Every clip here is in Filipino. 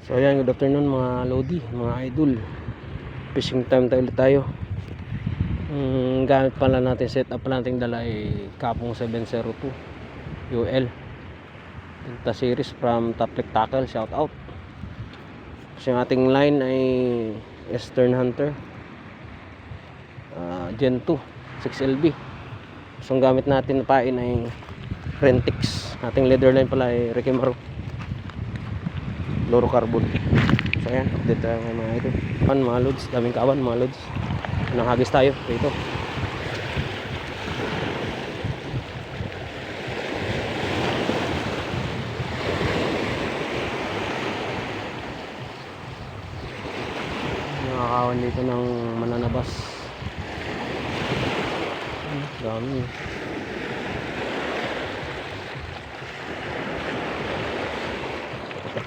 So ayan, good afternoon mga lodi, mga idol. Fishing time tayo ulit tayo. Gamit pala natin, set up pala natin dala ay Kapong 702 UL Delta series from Toplec Tackle, shout out. So yung ating line ay Eastern Hunter Gen 2 6LB. So ang gamit natin na pain ay Rentix. Ating leader line pala ay Rekimaro fluorocarbon. So ayan, update tayo mga ito. Mga loads, daming kawan mga loads. Nanghagis tayo dito. Nakakawan dito ng mananabas. Dami.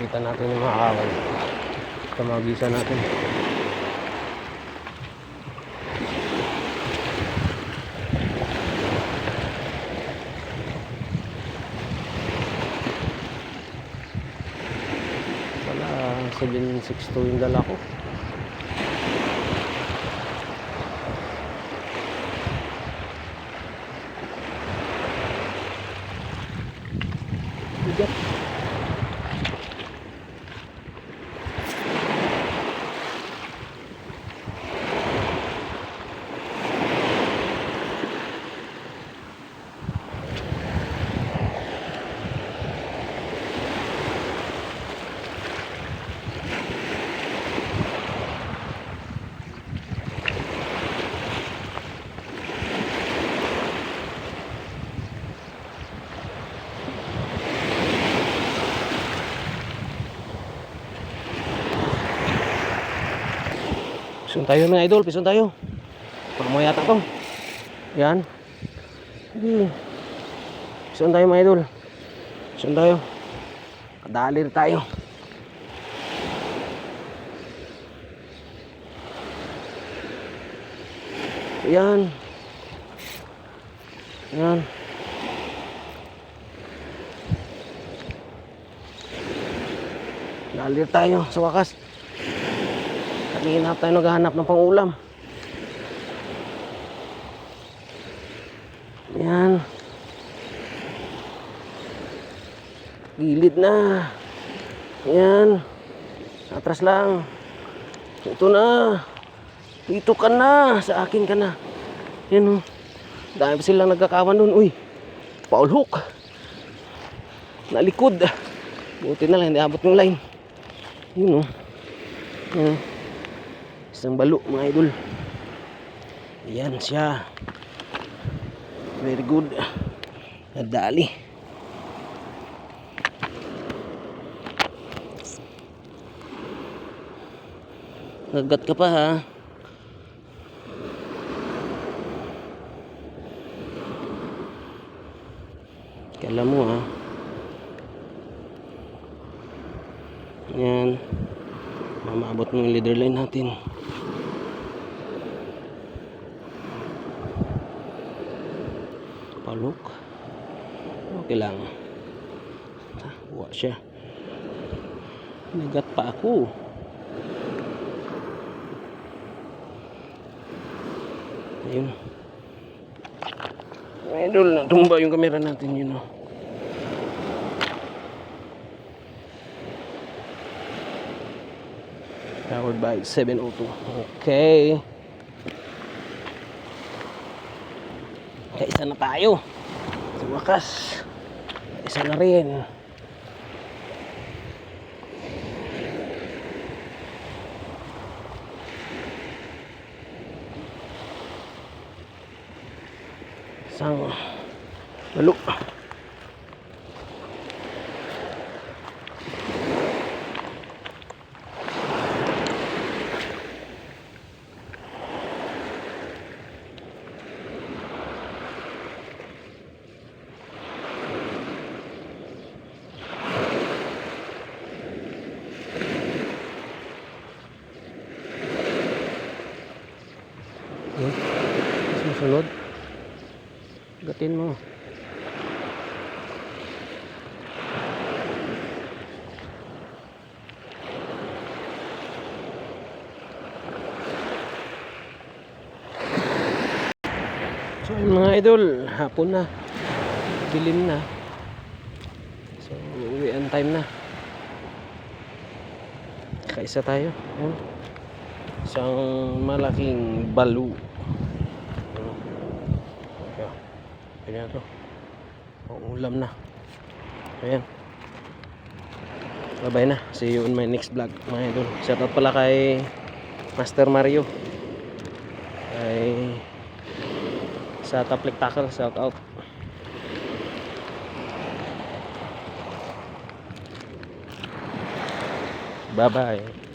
Kita natin yung mga kawan. Kamagisa natin. Wala, 762 yung dala ko. Bigat. Pison tayo mga idol, pison tayo. Pamo yata to. Yan. Pison tayo mga idol. Pison tayo. Kadalir tayo. Yan. Yan. Dalir tayo sa wakas. Kanina tayo naghahanap ng pangulam. Yan. Gilid na. Yan. Atras lang. Ito na. Dito ka na. Sa akin ka na. Yan o. Dahil pa silang nagkakawan dun. Uy. Foul hook. Nalikod. Buti na lang. Hindi abot yung line. Yun o. Yan. Isang balo mga idol. Ayan siya. Very good. Nadali. Nagat ka pa ha. Kala mo ha. Ayan. Mamaabot mo yung leader line natin. Palok. Okay lang. Huwa siya. Nagat pa ako. Ayun. Idol, natumba yung camera natin yun. Powered by 702. Okay. Isa na tayo. Sa wakas. Isa na rin. Isang lalo. Susunod. Gatin mo. So yun mga idol, hapon na, dilim na. So uwian time na. Kaisa tayo. Ayan. Isang malaking balu. Ayan. Ayan to. Ulam na. Ayan. Bye bye na. See you on my next vlog mga idol. Shoutout pala kay Master Mario. Ay sa Taplik Tackle, shoutout. Bye bye.